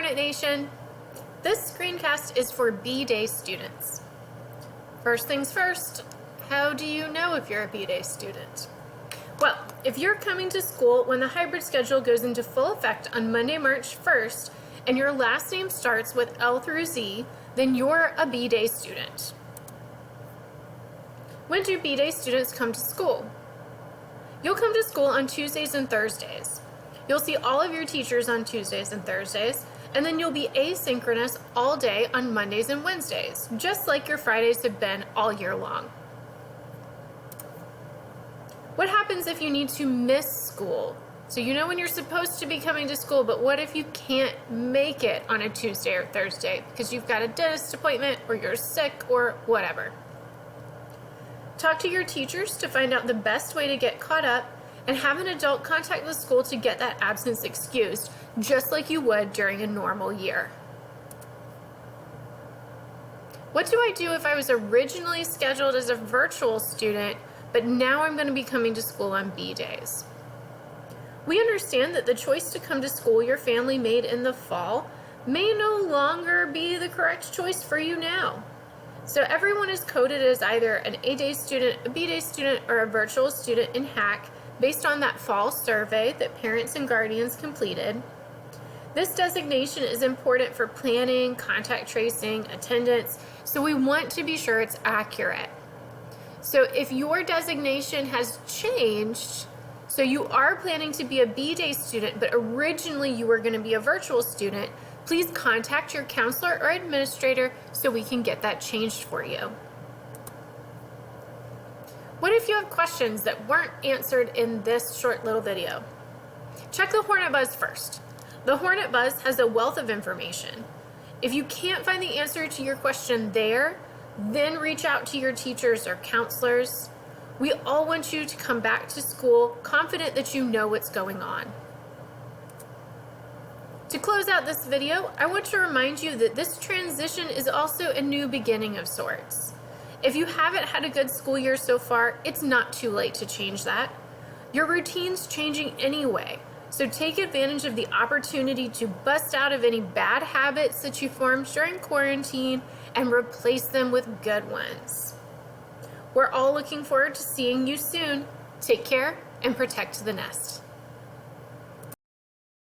Hornet Nation. This screencast is for B-Day students. First things first, how do you know if you're a B-Day student? Well, if you're coming to school when the hybrid schedule goes into full effect on Monday, March 1st, and your last name starts with L through Z, then you're a B-Day student. When do B-Day students come to school? You'll come to school on Tuesdays and Thursdays. You'll see all of your teachers on Tuesdays and Thursdays, and then you'll be asynchronous all day on Mondays and Wednesdays, just like your Fridays have been all year long. What happens if you need to miss school? So you know when you're supposed to be coming to school, but what if you can't make it on a Tuesday or Thursday because you've got a dentist appointment or you're sick or whatever? Talk to your teachers to find out the best way to get caught up, and have an adult contact the school to get that absence excused, just like you would during a normal year. What do I do if I was originally scheduled as a virtual student, but now I'm going to be coming to school on B-days? We understand that the choice to come to school your family made in the fall may no longer be the correct choice for you now. So everyone is coded as either an A-day student, a B-day student, or a virtual student in HACC based on that fall survey that parents and guardians completed. This designation is important for planning, contact tracing, attendance, so we want to be sure it's accurate. So if your designation has changed, so you are planning to be a B-day student, but originally you were going to be a virtual student, please contact your counselor or administrator so we can get that changed for you. What if you have questions that weren't answered in this short little video? Check the Hornet Buzz first. The Hornet Buzz has a wealth of information. If you can't find the answer to your question there, then reach out to your teachers or counselors. We all want you to come back to school confident that you know what's going on. To close out this video, I want to remind you that this transition is also a new beginning of sorts. If you haven't had a good school year so far, it's not too late to change that. Your routine's changing anyway, so take advantage of the opportunity to bust out of any bad habits that you formed during quarantine and replace them with good ones. We're all looking forward to seeing you soon. Take care and protect the nest.